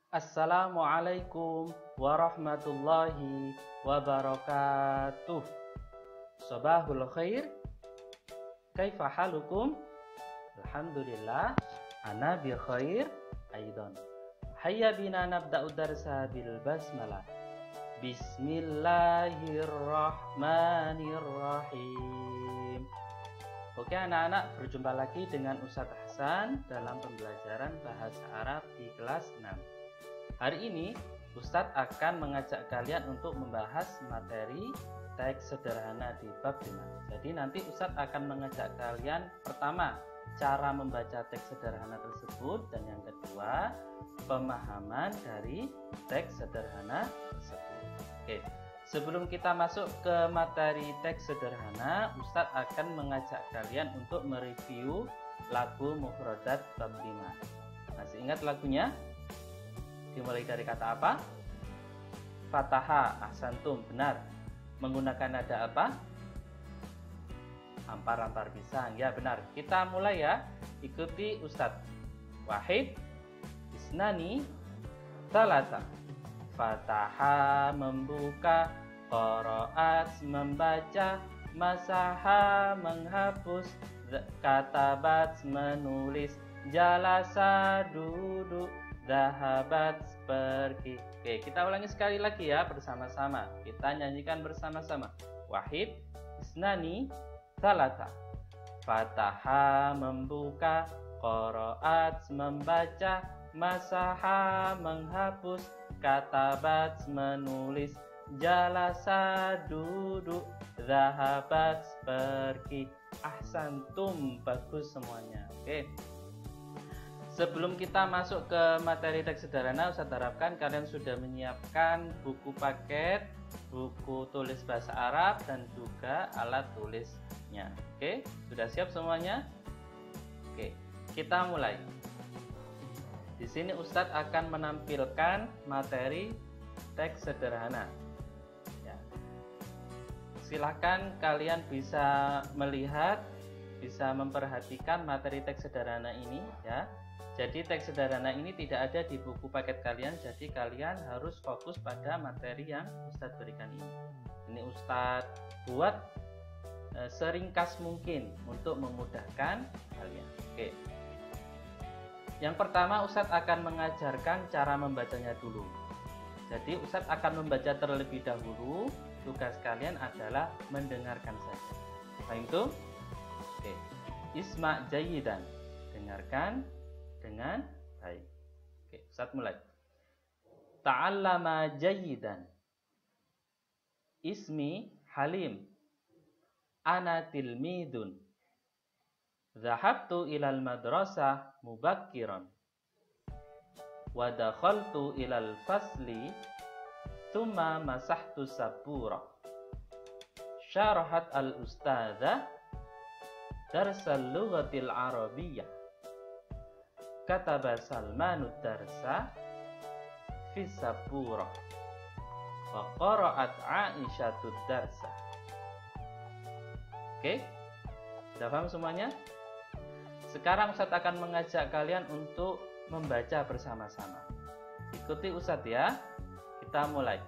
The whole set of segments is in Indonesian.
Assalamualaikum warahmatullahi wabarakatuh. Sabahul khair. Kaifa halukum? Alhamdulillah, ana bi khair aidan. Hayya bina nabda'u darsa bil basmalah. Bismillahirrahmanirrahim. Oke anak-anak, berjumpa lagi dengan Ustadz Hasan dalam pembelajaran bahasa Arab di kelas 6. Hari ini Ustadz akan mengajak kalian untuk membahas materi teks sederhana di bab 5. Jadi nanti Ustadz akan mengajak kalian pertama cara membaca teks sederhana tersebut, dan yang kedua pemahaman dari teks sederhana tersebut. Oke, sebelum kita masuk ke materi teks sederhana, Ustadz akan mengajak kalian untuk mereview lagu Mufradat bab 5. Masih ingat lagunya? Dimulai dari kata apa? Fataha, ahsantum, benar. Menggunakan nada apa? Ampar-ampar pisang, ya benar. Kita mulai ya, ikuti Ustadz. Wahid, isnani, talata. Fataha, membuka. Qaraat, membaca. Masaha, menghapus. Katabat, menulis. Jalasa, duduk. Zahabat, pergi. Oke, kita ulangi sekali lagi ya bersama-sama. Kita nyanyikan bersama-sama. Wahid, isnani, talata. Fataha, membuka. Qaraat, membaca. Masaha, menghapus. Katabat, menulis. Jalasa, duduk. Zahabat, pergi. Ahsantum, bagus semuanya. Oke. Sebelum kita masuk ke materi teks sederhana, Ustadz harapkan kalian sudah menyiapkan buku paket, buku tulis bahasa Arab, dan juga alat tulisnya. Oke, sudah siap semuanya? Oke, kita mulai. Di sini Ustadz akan menampilkan materi teks sederhana. Ya. Silahkan kalian bisa melihat, bisa memperhatikan materi teks sederhana ini ya. Jadi teks sederhana ini tidak ada di buku paket kalian, jadi kalian harus fokus pada materi yang Ustadz berikan ini. Ini Ustadz buat seringkas mungkin untuk memudahkan kalian. Oke. Yang pertama Ustadz akan mengajarkan cara membacanya dulu. Jadi Ustadz akan membaca terlebih dahulu, tugas kalian adalah mendengarkan saja. Paham itu? Oke. Isma' jayyidan. Dengarkan dengan baik. Oke, Ustadz mulai. Ta'allama jayyidan. Ismi Halim. Ana tilmidun. Zahabtu ilal madrasah mubakkiran. Wa dakhaltu ilal fasli. Thumma masahtu sabura. Syarahat al-ustadzah darsal lughatil arabiyyah. Kataba Salmanud darsa fi sabura wa qara'at Aisyatu darsa. Oke, sudah paham semuanya? Sekarang Ustadz akan mengajak kalian untuk membaca bersama-sama. Ikuti Ustadz ya. Kita mulai.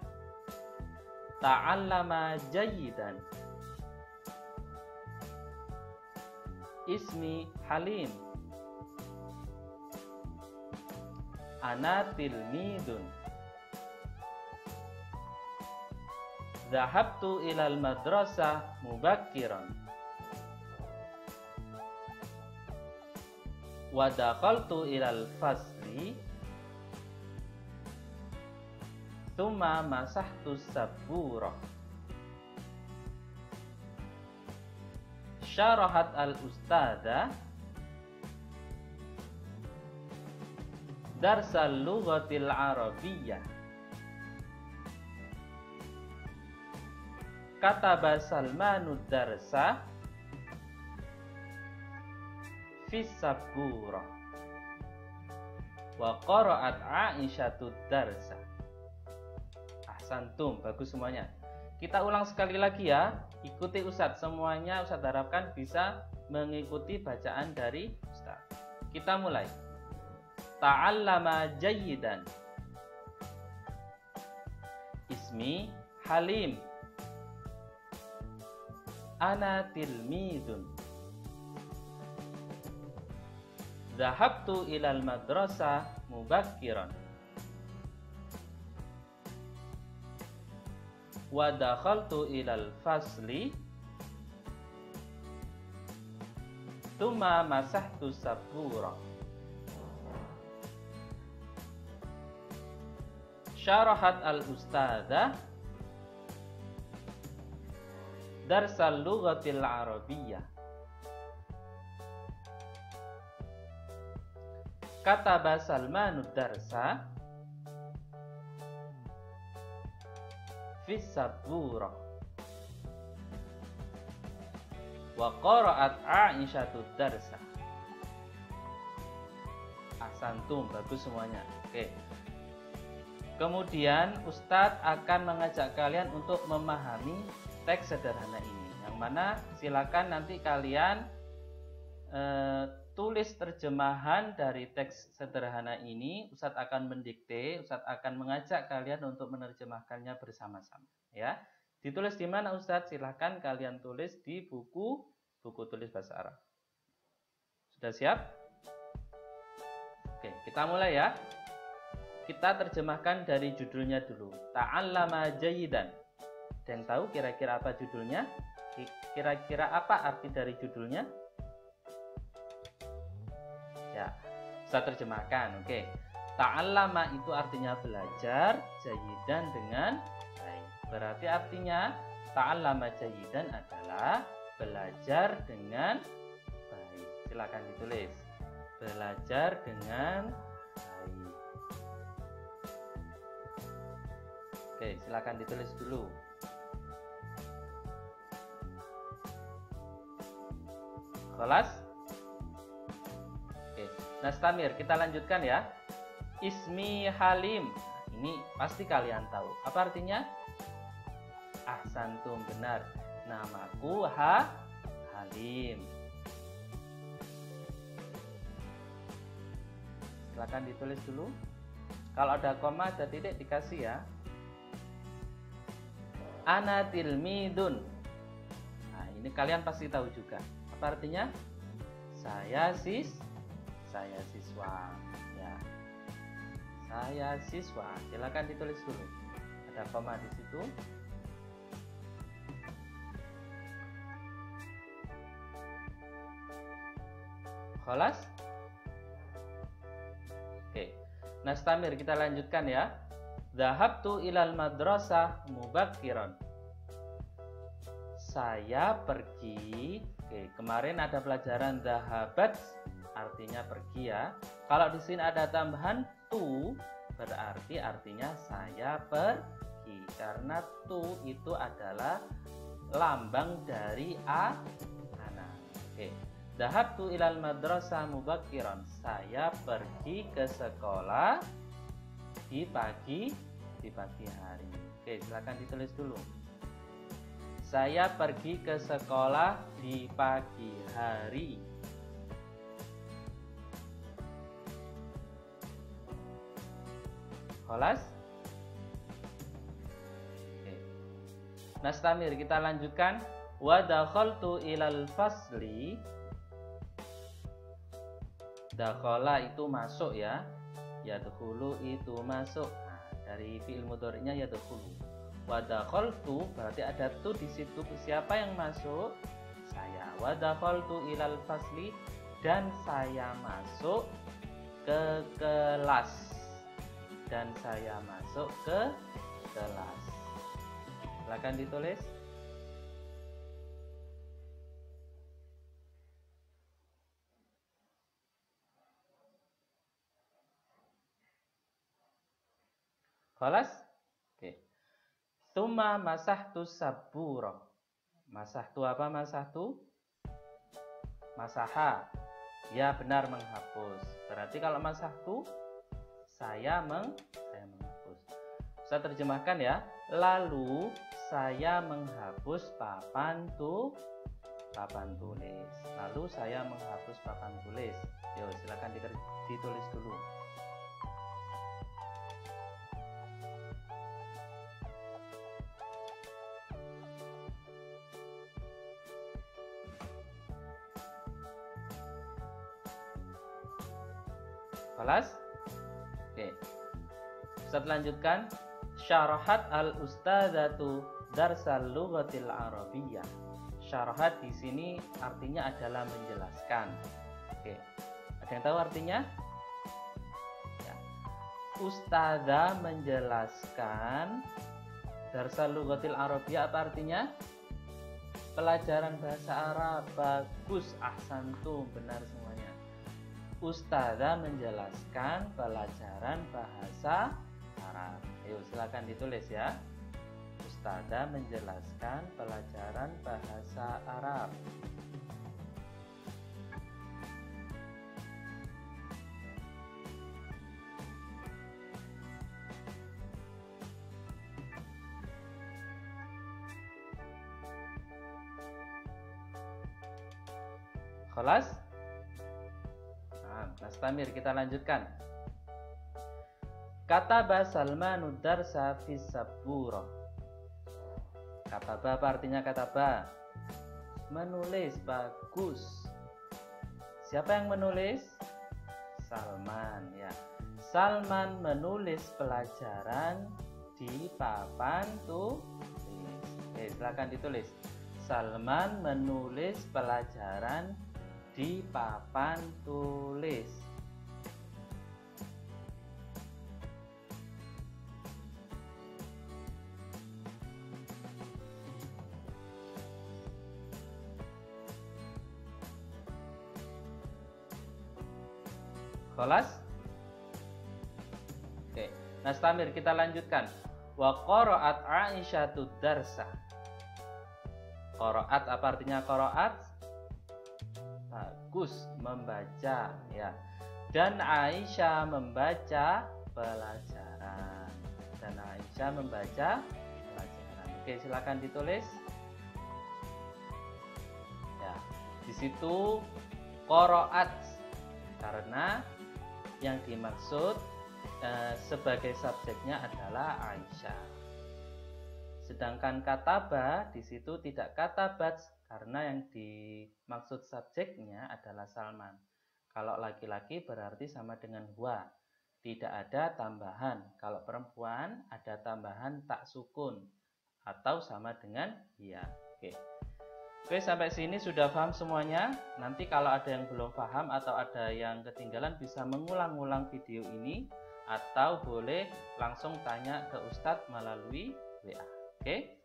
Ta'allama jayyidan. Ismi Halim. Ana tilmidun. Zahabtu ilal madrasah mubakkiran. Wa dakhaltu ilal fasli. Thumma masahtu sabura. Syarahat al-ustadzah darsal lughatil arabiyyah. Kataba Salmanud darsa fi sabura wa qara'at Aisyatu darsa. Ahsantum, bagus semuanya. Kita ulang sekali lagi ya. Ikuti Ustadz, semuanya Ustadz harapkan bisa mengikuti bacaan dari Ustadz. Kita mulai. Ta'allama jayyidan. Ismi Halim. Ana tilmidun. Dhahabtu ilal madrasah mubakkiran. Wa dakhaltu ilal fasli. Tsumma masahtu sabura. Syarahat al-ustadzah darsal lughatil arabiyyah. Kataba Salmanud darsa fis sabura. Wa qara'at Aisyatu darsa. Ahsantum, bagus semuanya. Oke. Kemudian Ustadz akan mengajak kalian untuk memahami teks sederhana ini, yang mana silakan nanti kalian tulis terjemahan dari teks sederhana ini. Ustadz akan mendikte, Ustadz akan mengajak kalian untuk menerjemahkannya bersama-sama. Ya, ditulis di mana Ustadz? Silakan kalian tulis di buku tulis bahasa Arab. Sudah siap? Oke, kita mulai ya. Kita terjemahkan dari judulnya dulu. Ta'allama jayidan. Ada yang tahu kira-kira apa judulnya? Kira-kira apa arti dari judulnya? Ya, saya terjemahkan. Oke. Ta'allama itu artinya belajar, jayidan dengan baik. Berarti artinya ta'allama jayidan adalah belajar dengan baik. Silakan ditulis. Belajar dengan baik. Oke, silakan ditulis dulu. Kelas? Oke, Nastamir, kita lanjutkan ya. Ismi Halim. Ini pasti kalian tahu. Apa artinya? Ahsantum, benar. Namaku Halim. Silakan ditulis dulu. Kalau ada koma, ada titik dikasih ya. Ana tilmidun. Nah, ini kalian pasti tahu juga. Apa artinya? Saya siswa. Ya. Saya siswa. Silakan ditulis dulu. Ada koma di situ. Kholas? Oke. Nastamir, kita lanjutkan ya. Dhahabtu ilal madrasah mubakkiran. Saya pergi. Oke, kemarin ada pelajaran dhahabat, artinya pergi ya. Kalau di sini ada tambahan tu, berarti artinya saya pergi. Karena tu itu adalah lambang dari anak. Oke. Dhahabtu ilal madrasah mubakkiran. Saya pergi ke sekolah di pagi hari. Oke, silakan ditulis dulu. Saya pergi ke sekolah di pagi hari. Kholas? Oke. Nastamir, kita lanjutkan. Wa dakhaltu ilal fasli. Dakhala itu masuk ya. Yadkhulu itu masuk. Nah, dari fi'il mudhari'nya yadkhulu. Wa dakhaltu berarti ada tu di situ. Siapa yang masuk? Saya. Wa dakhaltu ilal fasli, dan saya masuk ke kelas. Dan saya masuk ke kelas. Silakan ditulis. Kholas? Oke. Tsumma masahtu sabura. Masahtu apa masahtu? Masaha. Ya, benar, menghapus. Berarti kalau masahtu saya menghapus. Saya terjemahkan ya. Lalu saya menghapus papan tulis. Lalu saya menghapus papan tulis. Yuk, silakan ditulis dulu. Kelas? Oke. Ustaz lanjutkan. Syarahat al-ustadzatu darsal lughatil arabiyyah. Syarahat di sini artinya adalah menjelaskan. Oke. Ada yang tahu artinya? Ya. Ustadzah menjelaskan darsal lughatil arabiyyah, apa artinya? Pelajaran bahasa Arab. Bagus, ahsantum, benar semuanya. Ustadzah menjelaskan pelajaran bahasa Arab. Ayo silakan ditulis ya. Ustadzah menjelaskan pelajaran bahasa Arab. Kelas? Nah, Nastamir, kita lanjutkan. Kataba Salmanu darsa fis sabura. Kataba apa artinya kataba? Menulis, bagus. Siapa yang menulis? Salman ya. Salman menulis pelajaran di papan tulis. Oke, silakan ditulis. Salman menulis pelajaran di papan tulis. Kelas? Oke, Nastamir, kita lanjutkan. Wa qara'at Aisyatu darsa. Qara'at apa artinya qara'at? Bagus, membaca ya. Dan Aisyah membaca pelajaran. Dan Aisyah membaca pelajaran. Oke, silakan ditulis. Ya, di situ qara'at karena yang dimaksud sebagai subjeknya adalah Aisyah. Sedangkan kataba di situ tidak katabat karena yang dimaksud subjeknya adalah Salman. Kalau laki-laki berarti sama dengan huwa, tidak ada tambahan. Kalau perempuan ada tambahan tak sukun atau sama dengan ya. Oke, sampai sini sudah paham semuanya. Nanti kalau ada yang belum paham atau ada yang ketinggalan bisa mengulang-ulang video ini atau boleh langsung tanya ke Ustadz melalui WA. Oke.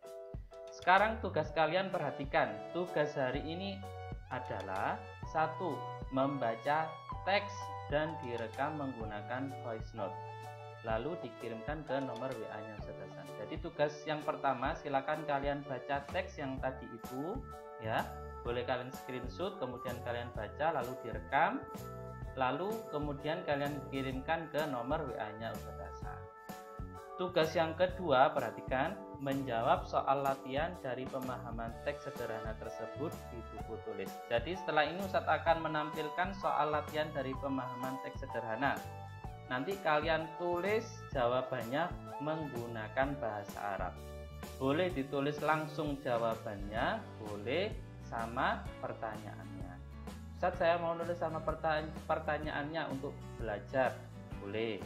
Sekarang tugas kalian perhatikan. Tugas hari ini adalah 1. Membaca teks dan direkam menggunakan voice note. Lalu dikirimkan ke nomor WA-nya Ustadz Hasan. Jadi tugas yang pertama, silakan kalian baca teks yang tadi itu ya. Boleh kalian screenshot, kemudian kalian baca lalu direkam. Lalu kemudian kalian kirimkan ke nomor WA-nya Ustadz Hasan. Tugas yang kedua, perhatikan, menjawab soal latihan dari pemahaman teks sederhana tersebut di buku tulis. Jadi setelah ini Ustadz akan menampilkan soal latihan dari pemahaman teks sederhana. Nanti kalian tulis jawabannya menggunakan bahasa Arab. Boleh ditulis langsung jawabannya, boleh sama pertanyaannya. Ustadz, saya mau nulis sama pertanyaannya untuk belajar, boleh.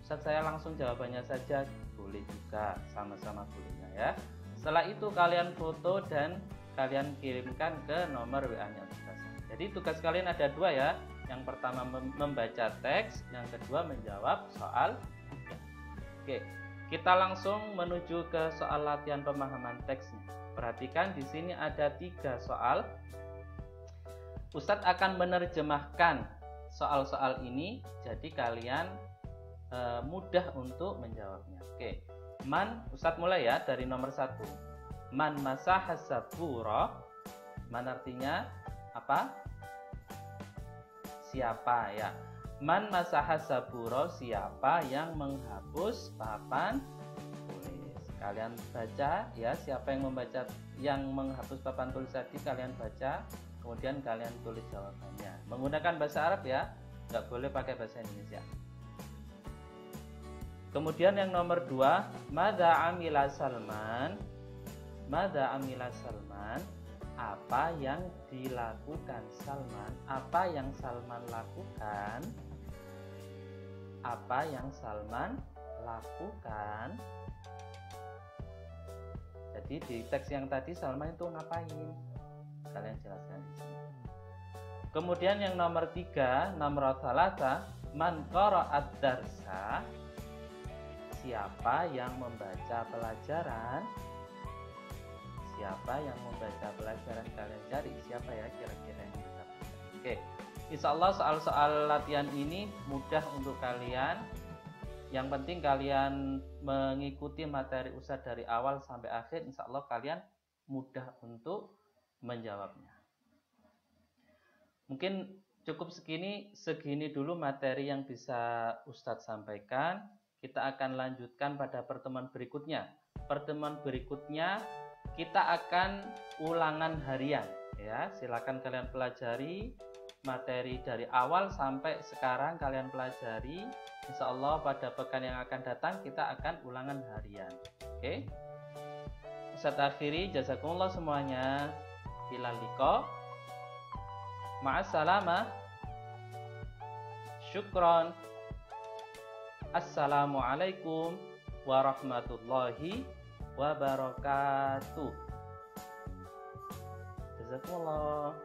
Ustadz, saya langsung jawabannya saja, boleh juga, sama-sama bolehnya ya. Setelah itu kalian foto dan kalian kirimkan ke nomor WA-nya Ustadz. Jadi tugas kalian ada 2 ya. Yang pertama membaca teks, yang kedua menjawab soal. Oke, kita langsung menuju ke soal latihan pemahaman teksnya. Perhatikan di sini ada 3 soal. Ustadz akan menerjemahkan soal-soal ini, jadi kalian mudah untuk menjawabnya. Oke, Ustadz mulai ya dari nomor 1. Man masahas sabura. Man artinya apa? Siapa ya. Man masahas sabura, siapa yang menghapus papan tulis. Kalian baca ya, siapa yang membaca, yang menghapus papan tulis tadi kalian baca, kemudian kalian tulis jawabannya menggunakan bahasa Arab ya, nggak boleh pakai bahasa Indonesia. Kemudian yang nomor 2, madza amila Salman. Madza amila Salman, apa yang dilakukan Salman, apa yang Salman lakukan. apa yang Salman lakukan. Jadi di teks yang tadi Salman itu ngapain? Kalian jelaskan di sini. Kemudian yang nomor 3, nomor 3, man qara'ad darsa, siapa yang membaca pelajaran? Siapa yang membaca pelajaran? Kalian cari siapa ya kira-kira yang bisa. Oke, insya Allah soal-soal latihan ini mudah untuk kalian. Yang penting kalian mengikuti materi Ustadz dari awal sampai akhir, insya Allah kalian mudah untuk menjawabnya. Mungkin cukup segini dulu materi yang bisa Ustadz sampaikan. Kita akan lanjutkan pada pertemuan berikutnya. Pertemuan berikutnya kita akan ulangan harian. Ya, silakan kalian pelajari materi dari awal sampai sekarang kalian pelajari. Insya Allah pada pekan yang akan datang kita akan ulangan harian. Oke. Ustadz akhiri, jazakumullah semuanya. Ilal liqa. Ma'assalamah. Syukron. Assalamualaikum warahmatullahi wabarakatuh. Jazakumullah.